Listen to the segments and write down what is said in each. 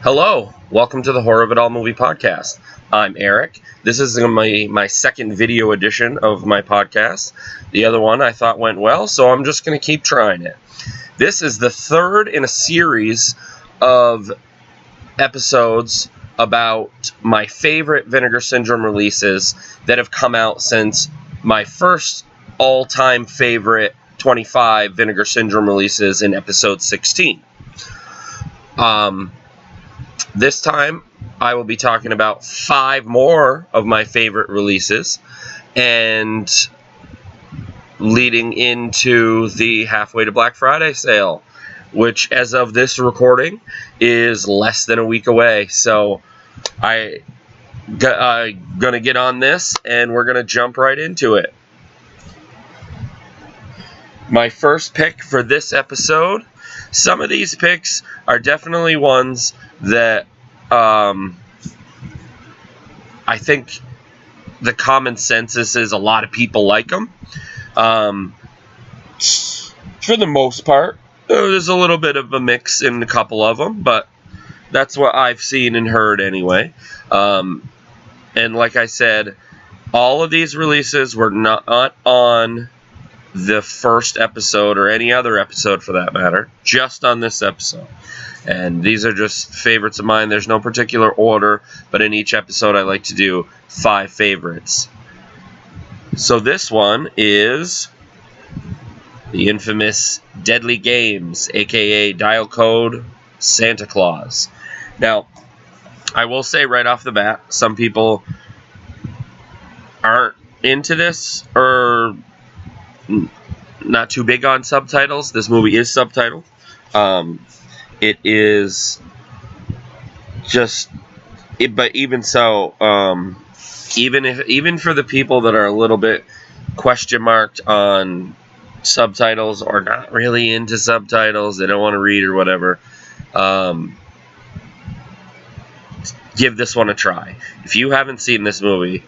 Hello, welcome to the Horror of It All movie podcast. I'm Eric. This is my second video edition of my podcast. The other one I thought went well, so I'm just going to keep trying it. This is the third in a series of episodes about my favorite Vinegar Syndrome releases that have come out since my first all-time favorite 25 Vinegar Syndrome releases in episode 16. This time, I will be talking about 5 more of my favorite releases, and leading into the Halfway to Black Friday sale, which, as of this recording, is less than a week away. So, I'm going to get on this, and we're going to jump right into it. My first pick for this episode, some of these picks are definitely ones that I think the common consensus is a lot of people like them. For the most part, there's a little bit of a mix in a couple of them, but that's what I've seen and heard anyway. And like I said, all of these releases were not on the first episode or any other episode for that matter, just on this episode. And these are just favorites of mine. There's no particular order, but in each episode I like to do 5 favorites. So this one is the infamous Deadly Games, aka Dial Code Santa Claus. Now, I will say right off the bat, some people aren't into this or not too big on subtitles. This movie is subtitled. It is just, but even so, even for the people that are a little bit question marked on subtitles or not really into subtitles, they don't want to read or whatever, give this one a try. If you haven't seen this movie,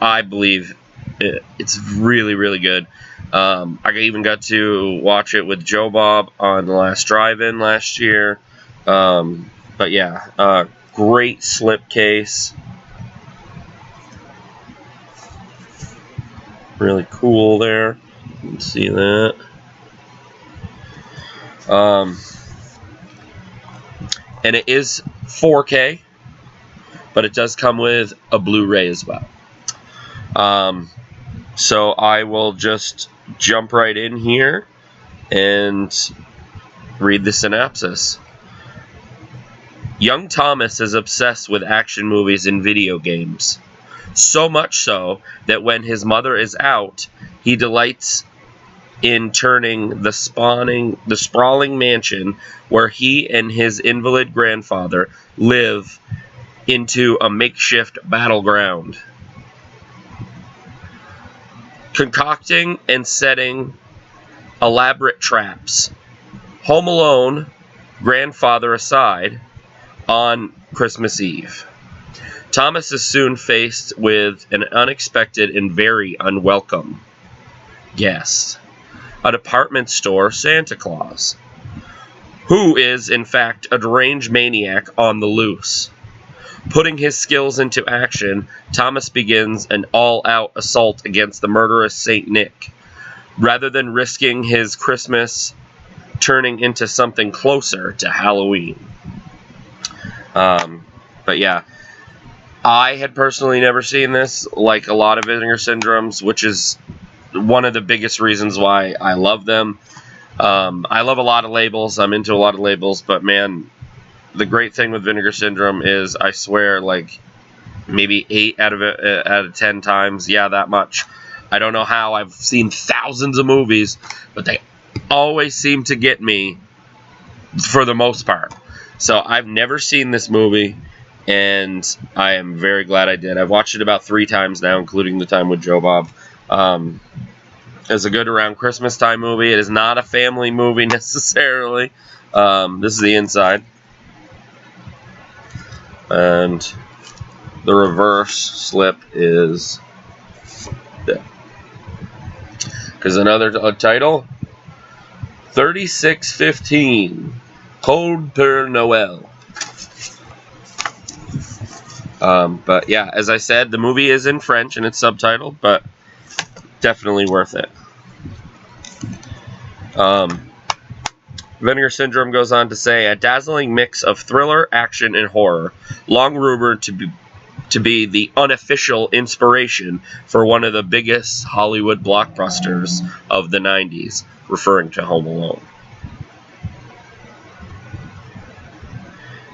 I believe it's really, really good. I even got to watch it with Joe Bob on the last drive-in last year. But yeah, great slipcase. Really cool there. You can see that. And it is 4K, but it does come with a Blu-ray as well. So I will just jump right in here and read the synopsis. Young Thomas is obsessed with action movies and video games. So much so that when his mother is out, he delights in turning the sprawling mansion where he and his invalid grandfather live into a makeshift battleground. Concocting and setting elaborate traps. Home alone, grandfather aside, on Christmas Eve. Thomas is soon faced with an unexpected and very unwelcome guest. A department store Santa Claus, who is, in fact, a deranged maniac on the loose. Putting his skills into action, Thomas begins an all-out assault against the murderous Saint Nick, rather than risking his Christmas turning into something closer to Halloween. But yeah, I had personally never seen this, like a lot of Vinegar Syndromes, which is one of the biggest reasons why I love them. I love a lot of labels. I'm into a lot of labels, but man, the great thing with Vinegar Syndrome is, I swear, like, maybe 8 out of 10 times, yeah, that much. I don't know how. I've seen thousands of movies, but they always seem to get me for the most part. So I've never seen this movie, and I am very glad I did. I've watched it about 3 times now, including the time with Joe Bob. It's a good around Christmas time movie. It is not a family movie necessarily. This is the inside. And the reverse slip is there. Because another title, 3615, Code per Noël. But yeah, as I said, the movie is in French and it's subtitled, but definitely worth it. Vinegar Syndrome goes on to say, a dazzling mix of thriller, action, and horror, long rumored to be the unofficial inspiration for one of the biggest Hollywood blockbusters of the 90s, referring to Home Alone.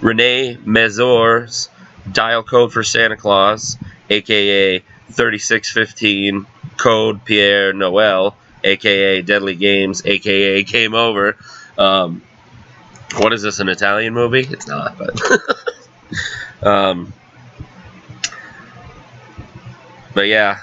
Renee Mazur's Dial Code for Santa Claus, aka 3615, Code Pierre Noel, aka Deadly Games, aka Game Over. What is this, an Italian movie? It's not, but yeah,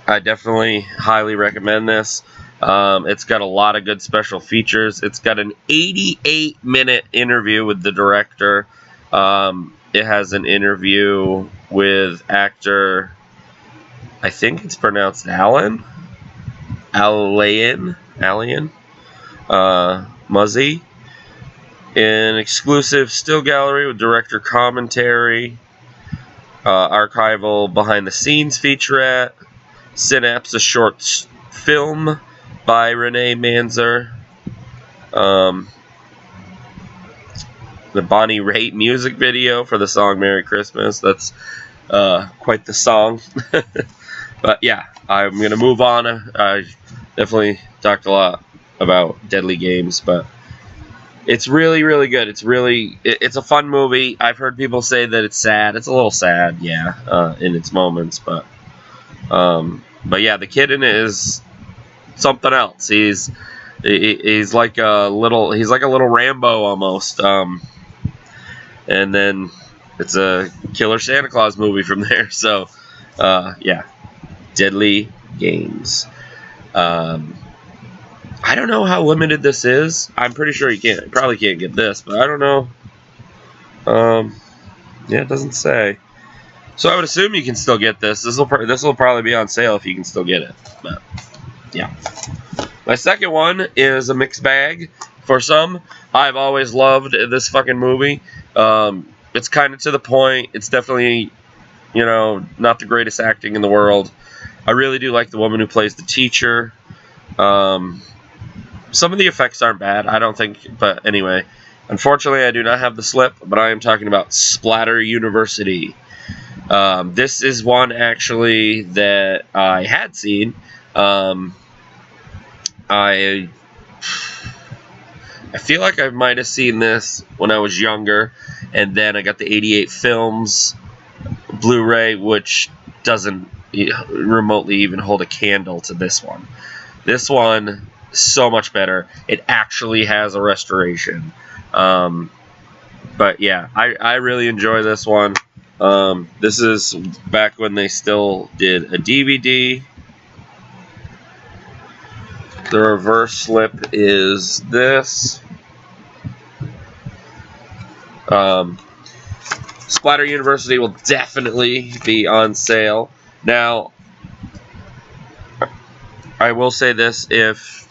I definitely highly recommend this. It's got a lot of good special features. It's got an 88-minute interview with the director. It has an interview with actor, I think it's pronounced Alain Muzzy. An exclusive still gallery with director commentary. Archival behind-the-scenes featurette. Synapse, a short film by Renee Manzer. The Bonnie Raitt music video for the song Merry Christmas. That's quite the song. But yeah, I'm going to move on. I definitely talked a lot about Deadly Games, but it's really, really good. It's a fun movie. I've heard people say that it's sad. It's a little sad, yeah, in its moments, but yeah, the kid in it is something else. He's like a little Rambo almost. And then it's a killer Santa Claus movie from there. So, yeah, Deadly Games. I don't know how limited this is. I'm pretty sure you probably can't get this, but I don't know. Yeah, it doesn't say. So I would assume you can still get this. This will probably be on sale if you can still get it. But yeah. My second one is a mixed bag. For some, I've always loved this fucking movie. It's kind of to the point. It's definitely, not the greatest acting in the world. I really do like the woman who plays the teacher. Some of the effects aren't bad, I don't think. But anyway, unfortunately, I do not have the slip. But I am talking about Splatter University. This is one, actually, that I had seen. I feel like I might have seen this when I was younger, and then I got the 88 Films Blu-ray, which doesn't remotely even hold a candle to this one. This one is so much better. It actually has a restoration. But yeah, I really enjoy this one. This is back when they still did a DVD. The reverse slip is this. Splatter University will definitely be on sale. Now, I will say this, if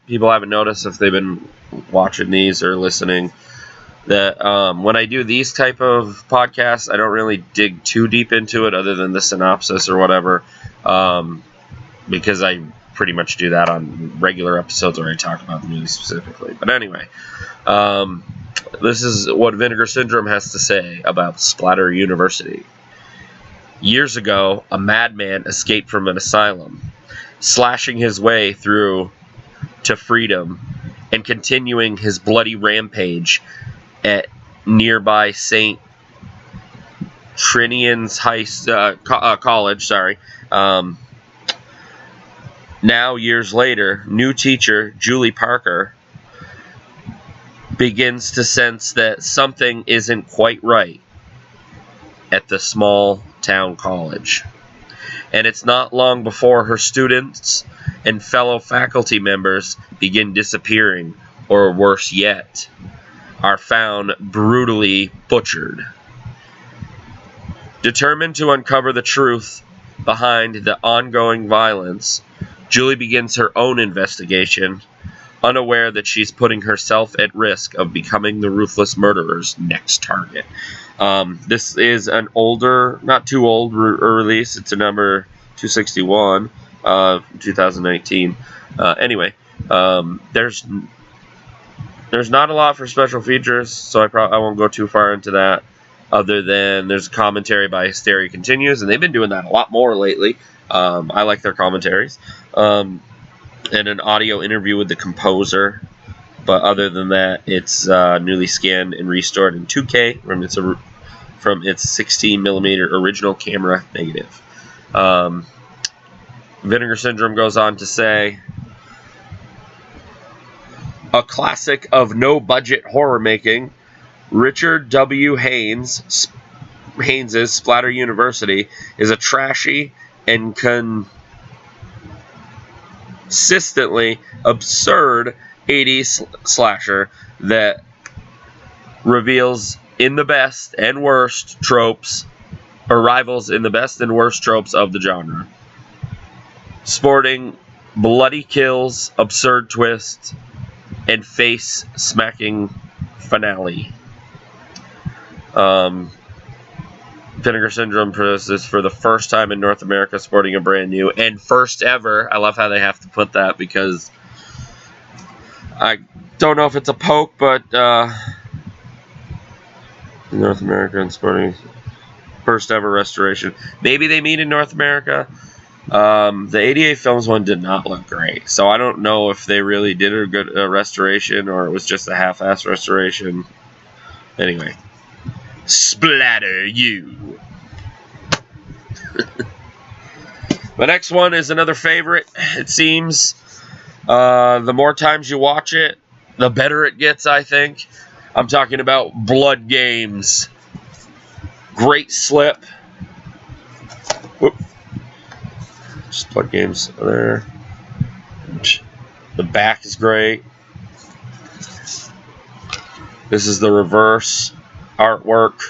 people haven't noticed, if they've been watching these or listening, that when I do these type of podcasts, I don't really dig too deep into it other than the synopsis or whatever, because I pretty much do that on regular episodes where I talk about the movie specifically. But anyway, this is what Vinegar Syndrome has to say about Splatter University. Years ago, a madman escaped from an asylum, slashing his way through to freedom and continuing his bloody rampage at nearby St. Trinian's College. Now, years later, new teacher Julie Parker begins to sense that something isn't quite right at the small town college. And it's not long before her students and fellow faculty members begin disappearing, or worse yet, are found brutally butchered. Determined to uncover the truth behind the ongoing violence, Julie begins her own investigation, unaware that she's putting herself at risk of becoming the ruthless murderer's next target. This is an older, not too old release. It's a number 261 of 2019. Anyway, there's not a lot for special features, so I won't go too far into that, other than there's a commentary by Hysteria Continues, and they've been doing that a lot more lately. I like their commentaries. And an audio interview with the composer. But other than that, it's newly scanned and restored in 2K from its 16mm original camera negative. Vinegar Syndrome goes on to say, a classic of no-budget horror making, Richard W. Haynes' Splatter University is a trashy and consistently absurd 80s slasher that reveals in the best and worst tropes, or rivals in the best and worst tropes of the genre. Sporting bloody kills, absurd twists, and face-smacking finale. Vinegar Syndrome produced this for the first time in North America, sporting a brand new and first ever. I love how they have to put that, because I don't know if it's a poke, but North America and sporting first ever restoration. Maybe they mean in North America. The 88 Films one did not look great, so I don't know if they really did a good restoration or it was just a half-ass restoration. Anyway. Splatter you. The next one is another favorite, it seems. The more times you watch it, the better it gets, I think. I'm talking about Blood Games. Great slip. Whoop. Just Blood Games there. The back is great. This is the reverse artwork.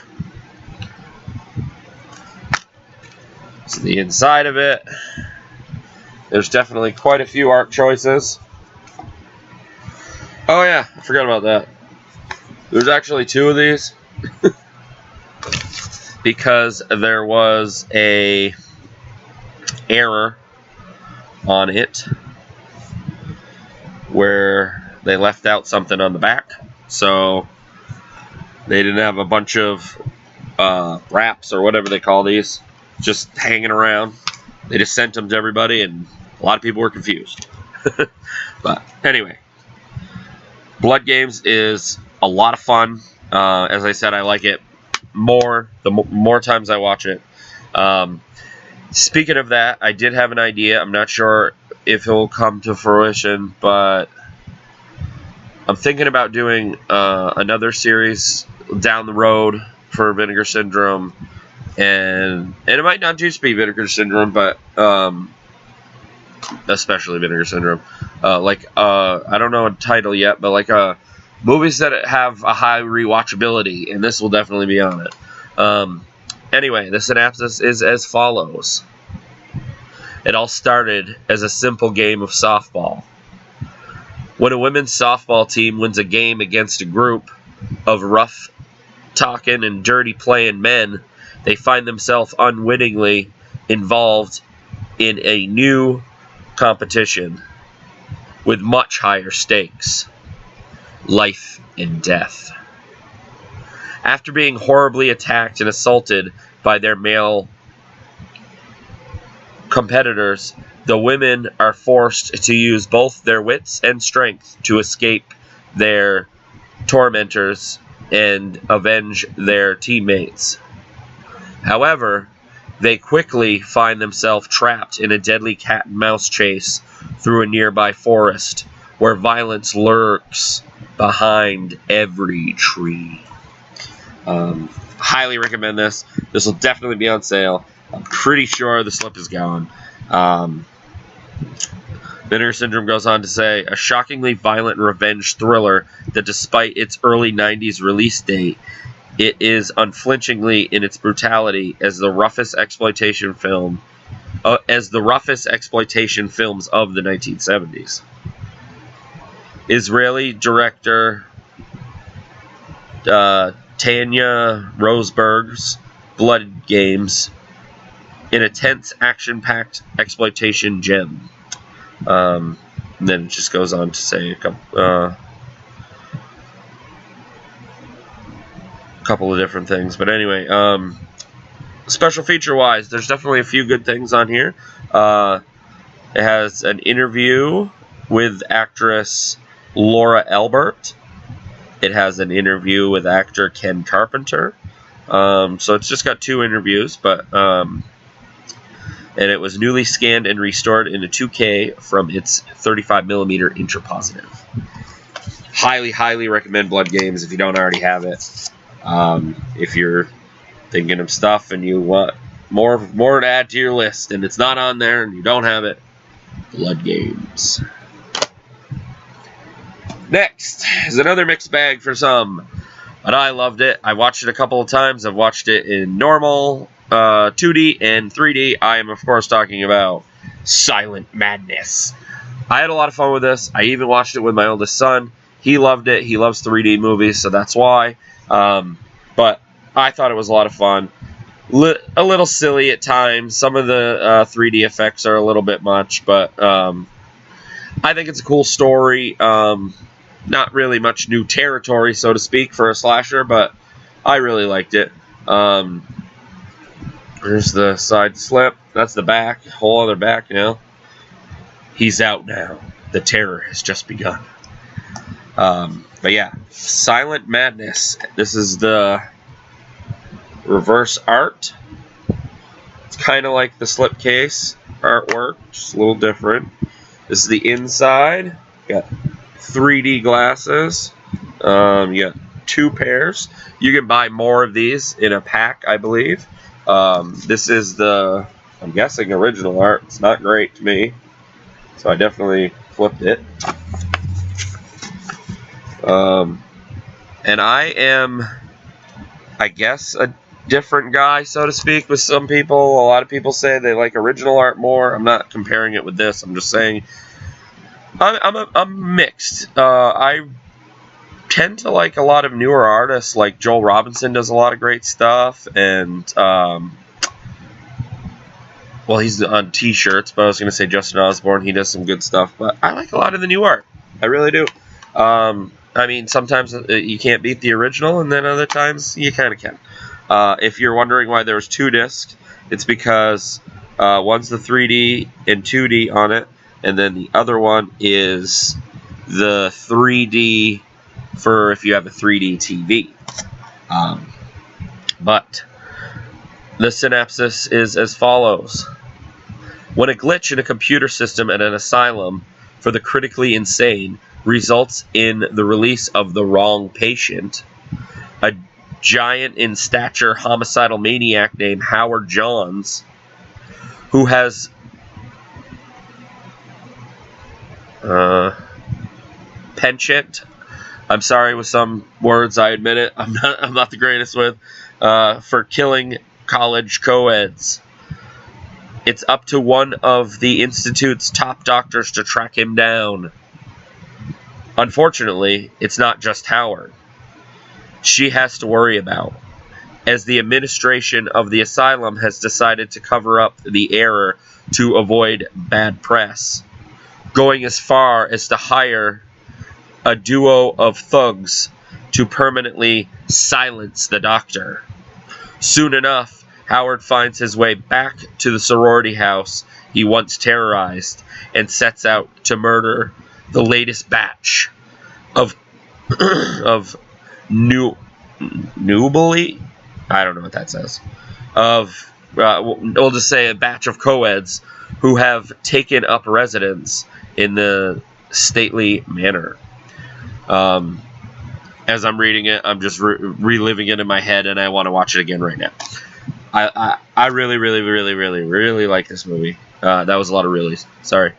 So the inside of it, there's definitely quite a few art choices. Oh yeah, I forgot about that. There's actually two of these because there was a error on it where they left out something on the back, so they didn't have a bunch of wraps or whatever they call these just hanging around. They just sent them to everybody, and a lot of people were confused. But anyway, Blood Games is a lot of fun. As I said, I like it more the more times I watch it. Speaking of that, I did have an idea. I'm not sure if it will come to fruition, but I'm thinking about doing another series down the road for Vinegar Syndrome, and it might not just be Vinegar Syndrome, but especially Vinegar Syndrome. I don't know a title yet, but like movies that have a high rewatchability, and this will definitely be on it. Anyway, the synopsis is as follows. It all started as a simple game of softball. When a women's softball team wins a game against a group of rough-talking and dirty-playing men, they find themselves unwittingly involved in a new competition with much higher stakes. Life and death. After being horribly attacked and assaulted by their male competitors, the women are forced to use both their wits and strength to escape their tormentors and avenge their teammates. However, they quickly find themselves trapped in a deadly cat and mouse chase through a nearby forest where violence lurks behind every tree. Highly recommend this. This will definitely be on sale. I'm pretty sure the slip is gone. Vinegar Syndrome goes on to say, a shockingly violent revenge thriller that despite its early 90s release date, it is unflinchingly in its brutality as the roughest exploitation films of the 1970s. Israeli director Tanya Roseberg's Blood Games, an intense, action-packed exploitation gem. And then it just goes on to say a couple of different things. But anyway, special feature-wise, there's definitely a few good things on here. It has an interview with actress Laura Elbert. It has an interview with actor Ken Carpenter. So it's just got 2 interviews, but and it was newly scanned and restored into 2K from its 35mm interpositive. Highly, highly recommend Blood Games if you don't already have it. If you're thinking of stuff and you want more to add to your list and it's not on there and you don't have it, Blood Games. Next is another mixed bag for some, but I loved it. I watched it a couple of times. I've watched it in normal, 2D, and 3D. I am, of course, talking about Silent Madness. I had a lot of fun with this. I even watched it with my oldest son. He loved it. He loves 3D movies, so that's why. But I thought it was a lot of fun. A little silly at times. Some of the 3D effects are a little bit much, but I think it's a cool story. Not really much new territory, so to speak, for a slasher, but I really liked it. There's the side slip. That's the back. Whole other back now. He's out now. The terror has just begun. But yeah, Silent Madness. This is the reverse art. It's kind of like the slipcase artwork, just a little different. This is the inside. Got 3D glasses. You got 2 pairs. You can buy more of these in a pack, I believe. This is the, I'm guessing, original art. It's not great to me, so I definitely flipped it. And I am, I guess, a different guy, so to speak, with some people. A lot of people say they like original art more. I'm not comparing it with this. I'm just saying I'm mixed. I tend to like a lot of newer artists, like Joel Robinson does a lot of great stuff, and well, he's on t-shirts, but I was going to say Justin Osborne, he does some good stuff, but I like a lot of the new art. I really do. I mean, sometimes you can't beat the original, and then other times you kind of can. If you're wondering why there's 2 discs, it's because one's the 3D and 2D on it, and then the other one is the 3D for if you have a 3D TV. But the synopsis is as follows. When a glitch in a computer system at an asylum for the critically insane results in the release of the wrong patient, a giant in stature homicidal maniac named Howard Johns, who has penchant. I'm sorry with some words, I admit it. I'm not the greatest with for killing college co-eds. It's up to one of the institute's top doctors to track him down. Unfortunately, it's not just Howard she has to worry about, as the administration of the asylum has decided to cover up the error to avoid bad press, going as far as to hire a duo of thugs to permanently silence the doctor. Soon enough, Howard finds his way back to the sorority house he once terrorized and sets out to murder the latest batch of newly, I don't know what that says, of we'll just say a batch of co-eds who have taken up residence in the stately manor. As I'm reading it, I'm just reliving it in my head, and I want to watch it again right now. I really, really, really, really, really like this movie. That was a lot of reallys. Sorry.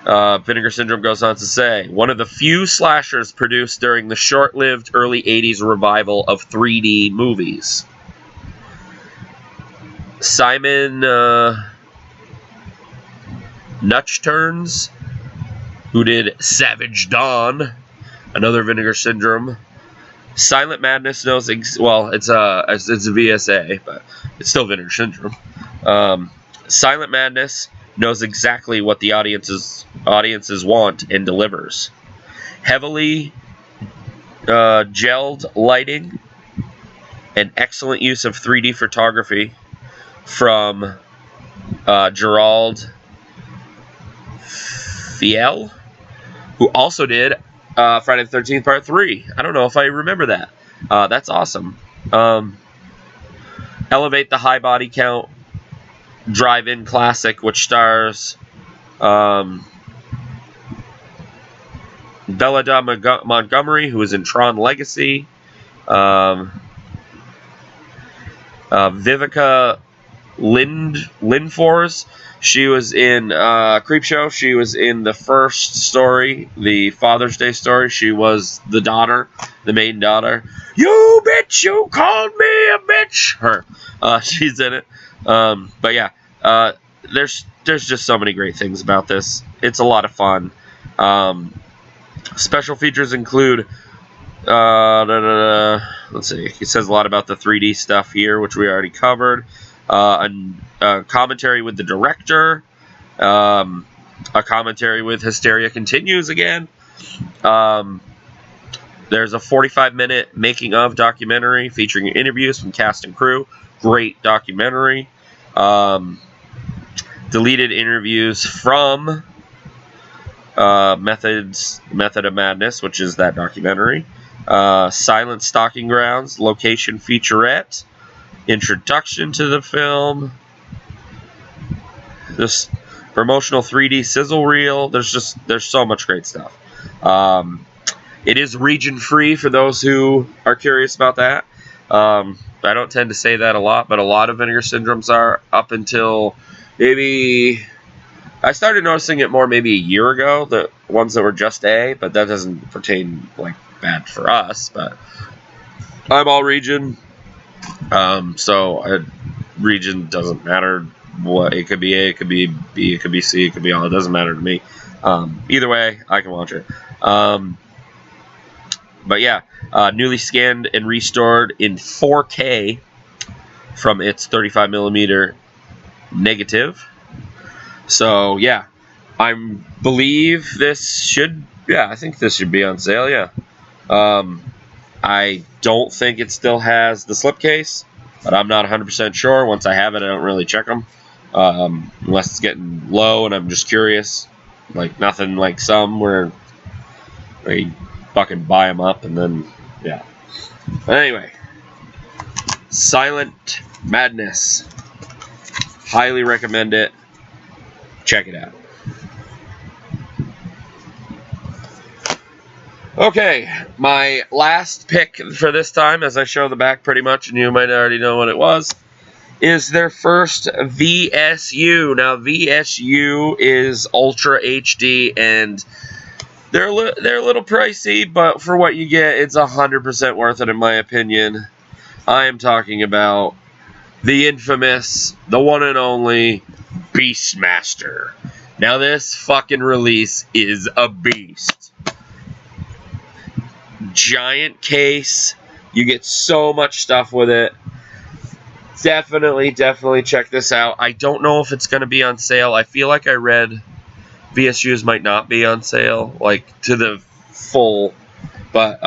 Vinegar Syndrome goes on to say, one of the few slashers produced during the short-lived early 80s revival of 3D movies. Simon Nutch Turns, who did Savage Dawn, another Vinegar Syndrome. Silent Madness knows, well, it's a VSA, but it's still Vinegar Syndrome. Silent Madness knows exactly what the audiences want and delivers. Heavily gelled lighting and excellent use of 3D photography from Gerald Fiel, who also did Friday the 13th Part 3. I don't know if I remember that. That's awesome. Elevate the High Body Count drive-in classic, which stars Bella Montgomery, who was in Tron Legacy. Vivica Lindfors, she was in Creepshow. She was in the first story, the Father's Day story. She was the daughter, the main daughter. You bitch, you called me a bitch. Her, she's in it. But yeah, there's just so many great things about this. It's a lot of fun. Special features include, let's see, it says a lot about the 3D stuff here, which we already covered. A commentary with the director, a commentary with Hysteria Continues again. There's a 45-minute making of documentary featuring interviews from cast and crew. Great documentary. Deleted interviews from Method of Madness, which is that documentary. Silent Stalking Grounds, location featurette. Introduction to the film. This promotional 3D sizzle reel. There's so much great stuff. It is region free for those who are curious about that. I don't tend to say that a lot, but a lot of Vinegar Syndromes are, up until maybe, I started noticing it more maybe a year ago, the ones that were just A, but that doesn't pertain like bad for us. But I'm all region. So region doesn't matter what, it could be A, it could be B, it could be C, it could be all, it doesn't matter to me. Either way, I can watch it. But yeah, newly scanned and restored in 4K from its 35mm negative. So yeah, I believe this should, I think this should be on sale, yeah. I don't think it still has the slipcase, but I'm not 100% sure. Once I have it, I don't really check them, unless it's getting low and I'm just curious. Like nothing like some where you fucking buy them up and then, yeah. But anyway, Silent Madness. Highly recommend it. Check it out. Okay, my last pick for this time, as I show the back pretty much, and you might already know what it was, is their first VSU. Now, VSU is Ultra HD, and they're a little pricey, but for what you get, it's 100% worth it, in my opinion. I am talking about the infamous, the one and only Beastmaster. Now, this fucking release is a beast. Giant case. You get so much stuff with it. Definitely check this out. I don't know if it's going to be on sale. I feel like I read VSUs might not be on sale, like to the full, but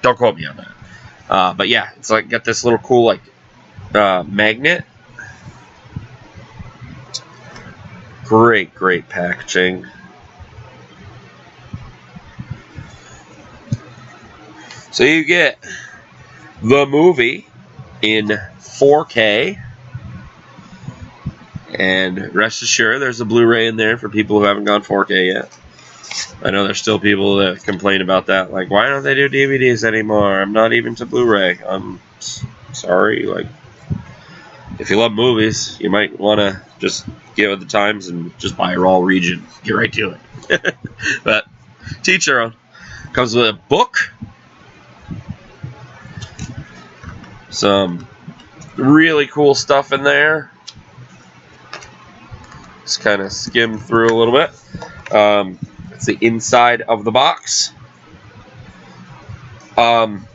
don't quote me on that. But yeah, it's like got this little cool like magnet. Great packaging. So you get the movie in 4K, and rest assured there's a Blu-ray in there for people who haven't gone 4K yet. I know there's still people that complain about that, like, why don't they do DVDs anymore? I'm not even to Blu-ray. I'm sorry. Like, if you love movies, you might want to just get with the times and just buy a raw region. Get right to it. But teach their own. Comes with a book. Some really cool stuff in there. Just kind of skim through a little bit. It's the inside of the box. Don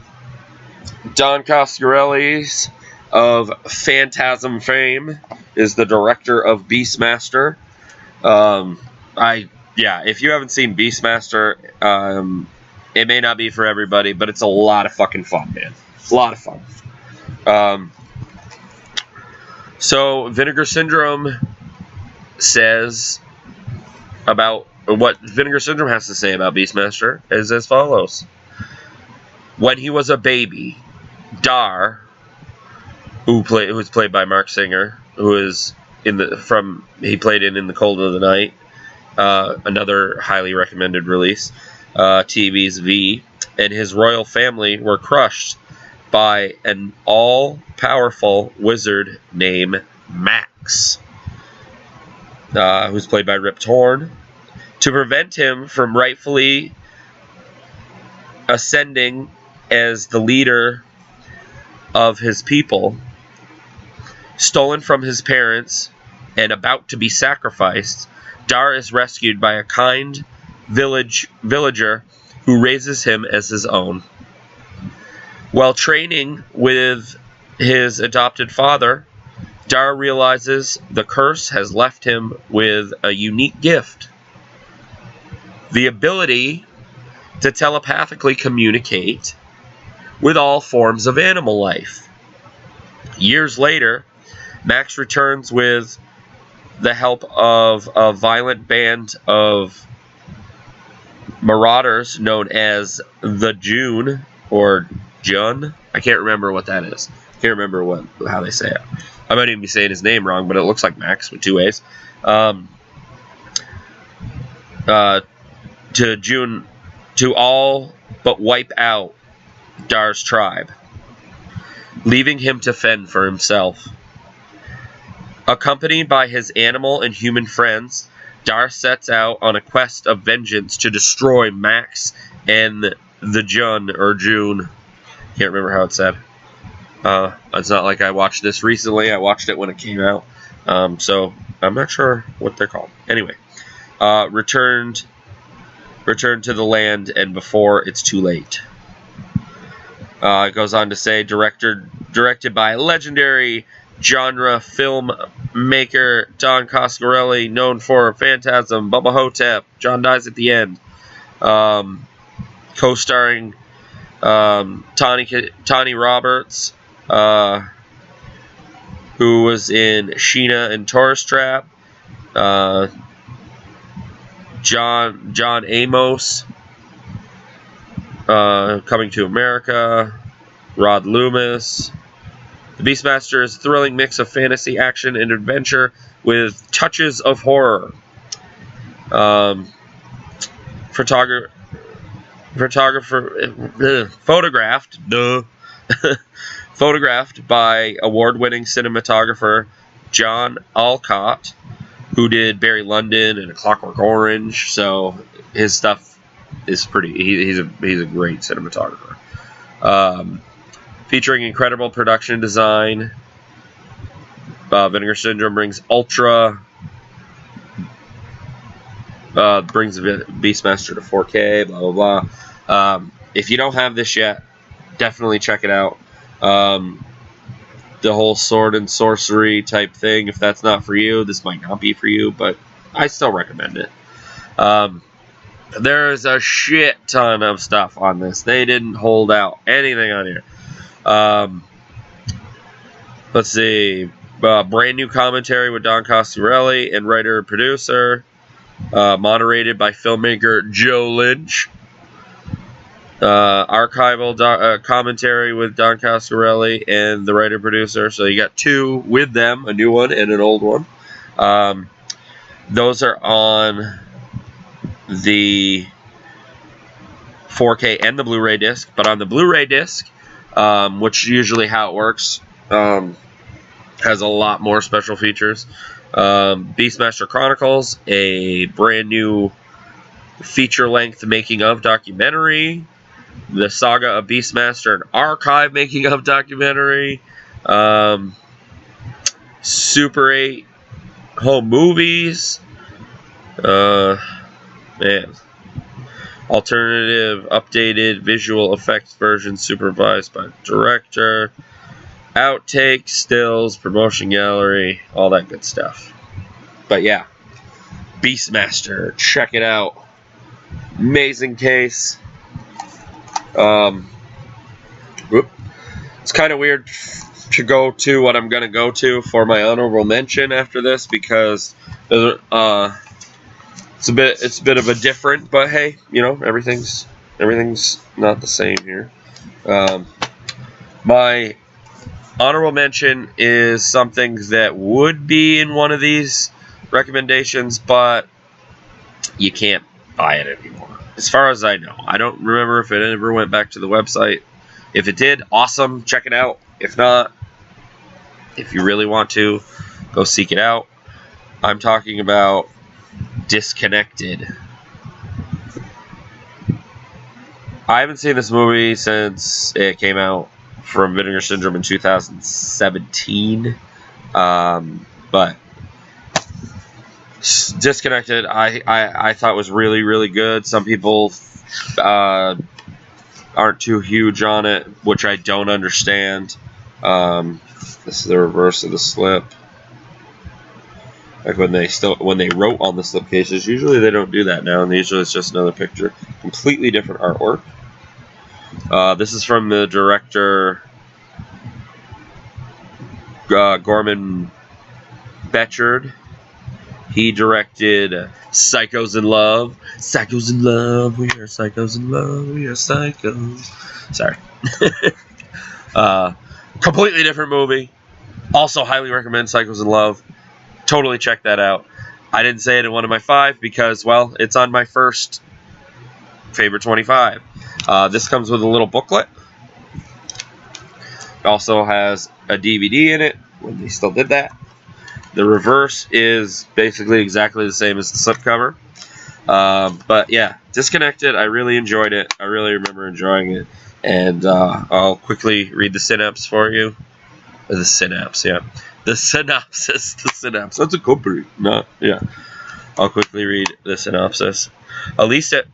Coscarelli of Phantasm fame is the director of Beastmaster. If you haven't seen Beastmaster, it may not be for everybody, but it's a lot of fucking fun, man. A lot of fun. So Vinegar Syndrome says about what Vinegar Syndrome has to say about Beastmaster is as follows. When he was a baby, Dar, who was played by Mark Singer, who is he played in The Cold of the Night, another highly recommended release, TV's V, and his royal family were crushed by an all-powerful wizard named Max, who's played by Rip Torn. To prevent him from rightfully ascending as the leader of his people, stolen from his parents and about to be sacrificed, Dar is rescued by a kind villager who raises him as his own. While training with his adopted father, Dar realizes the curse has left him with a unique gift: the ability to telepathically communicate with all forms of animal life. Years later, Max returns with the help of a violent band of marauders known as the June, or Jun. I can't remember what that is. I can't remember how they say it. I might even be saying his name wrong, but it looks like Max with 2 A's. To all but wipe out Dar's tribe, leaving him to fend for himself. Accompanied by his animal and human friends, Dar sets out on a quest of vengeance to destroy Max and the Jun, or June. Can't remember how it's said. It's not like I watched this recently. I watched it when it came out. So I'm not sure what they're called. Anyway, returned to the land and before it's too late. It goes on to say, directed by legendary genre filmmaker Don Coscarelli, known for Phantasm, Bubba Hotep, John Dies at the End. Co-starring Tawny Roberts, who was in Sheena and Tourist Trap. John Amos, Coming to America, Rod Loomis. The Beastmaster is a thrilling mix of fantasy, action, and adventure with touches of horror. Photographed by award-winning cinematographer John Alcott, who did Barry Lyndon and A Clockwork Orange. So his stuff is pretty. He's a great cinematographer. Featuring incredible production design, Vinegar Syndrome brings brings Beastmaster to 4K. Blah blah blah. If you don't have this yet, definitely check it out. The whole sword and sorcery type thing, if that's not for you, this might not be for you, but I still recommend it. There's a shit ton of stuff on this. They didn't hold out anything on here. Let's see. Brand new commentary with Don Coscarelli and writer-producer, moderated by filmmaker Joe Lynch. Archival commentary with Don Coscarelli and the writer-producer. So you got two with them, a new one and an old one. Those are on the 4K and the Blu-ray disc. But on the Blu-ray disc, which usually how it works, has a lot more special features. Beastmaster Chronicles, a brand new feature-length making-of documentary. The Saga of Beastmaster, an archive making-of documentary. Super 8 home movies. Man. Alternative, updated visual effects version supervised by the director. Outtakes, stills, promotion gallery, all that good stuff. But yeah, Beastmaster, check it out. Amazing case. It's kind of weird to go to what I'm going to go to for my honorable mention after this because it's a bit of a different, but hey, you know, everything's not the same here. My honorable mention is something that would be in one of these recommendations, but you can't buy it anymore. As far as I know, I don't remember if it ever went back to the website. If it did, awesome, check it out. If not, if you really want to, go seek it out. I'm talking about Disconnected. I haven't seen this movie since it came out from Vinegar Syndrome in 2017. But Disconnected, I thought was really, really good. Some people aren't too huge on it, which I don't understand. This is the reverse of the slip. Like when they wrote on the slip cases, usually they don't do that now, and usually it's just another picture. Completely different artwork. This is from the director Gorman Betchard. He directed Psychos in Love. Psychos in Love, we are psychos in love, we are psychos. Sorry. Completely different movie. Also highly recommend Psychos in Love. Totally check that out. I didn't say it in one of my 5 because, well, it's on my first favorite 25. This comes with a little booklet. It also has a DVD in it, when they still did that. The reverse is basically exactly the same as the slipcover. But yeah, Disconnected, I really enjoyed it. I really remember enjoying it. And I'll quickly read the synopsis for you. The synapse, yeah. The synopsis. The synapse. That's a company. No, yeah. I'll quickly read the synopsis. Alicia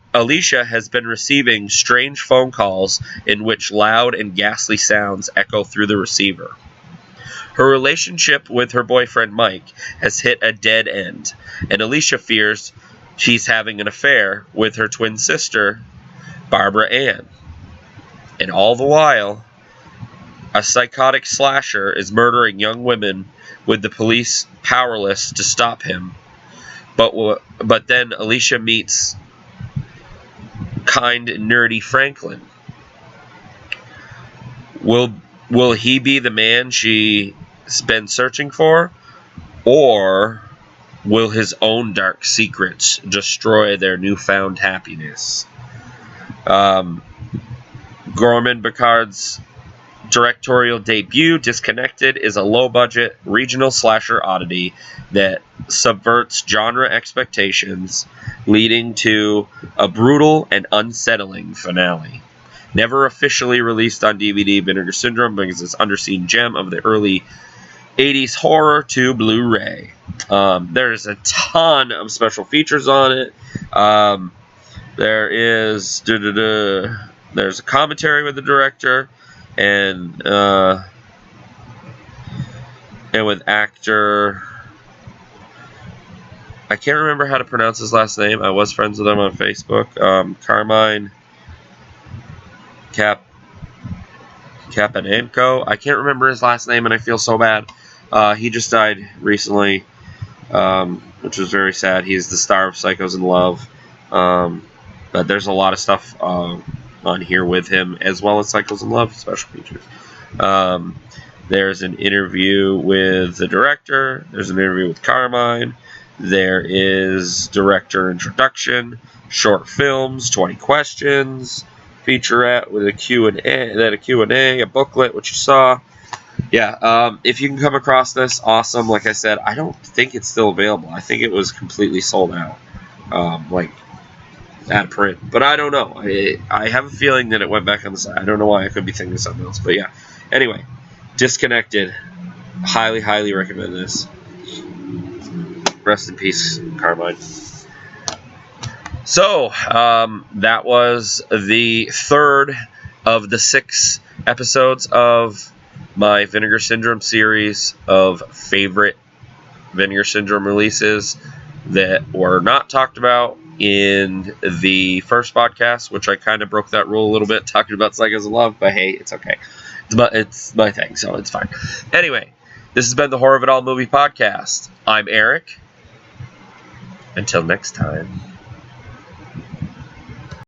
has been receiving strange phone calls in which loud and ghastly sounds echo through the receiver. Her relationship with her boyfriend Mike has hit a dead end, and Alicia fears she's having an affair with her twin sister, Barbara Ann. And all the while, a psychotic slasher is murdering young women with the police powerless to stop him. But then Alicia meets kind, nerdy Franklin. Will he be the man she's been searching for? Or will his own dark secrets destroy their newfound happiness? Gorman Betchard's directorial debut, Disconnected, is a low-budget regional slasher oddity that subverts genre expectations, leading to a brutal and unsettling finale. Never officially released on DVD, Vinegar Syndrome brings this underseen gem of the early 80s horror to Blu-ray. There's a ton of special features on it. There's a commentary with the director, and with actor, I can't remember how to pronounce his last name. I was friends with him on Facebook. Carmine Caponenco. I can't remember his last name, and I feel so bad. He just died recently, which was very sad. He's the star of Psychos in Love. But there's a lot of stuff on here with him, as well as Psychos in Love special features. There's an interview with the director. There's an interview with Carmine. There is director introduction, short films, 20 questions, featurette with a Q&A, a booklet, which you saw. Yeah, if you can come across this, awesome. Like I said, I don't think it's still available. I think it was completely sold out, like out of print. But I don't know. I have a feeling that it went back on the site. I don't know why. I could be thinking of something else. But yeah. Anyway, Disconnected. Highly, highly recommend this. Rest in peace, Carmine. So, that was the third of the 6 episodes of my Vinegar Syndrome series of favorite Vinegar Syndrome releases that were not talked about in the first podcast, which I kind of broke that rule a little bit, talking about Cycles of Love, but hey, it's okay. It's my thing, so it's fine. Anyway, this has been the Horror of It All Movie Podcast. I'm Eric. Until next time.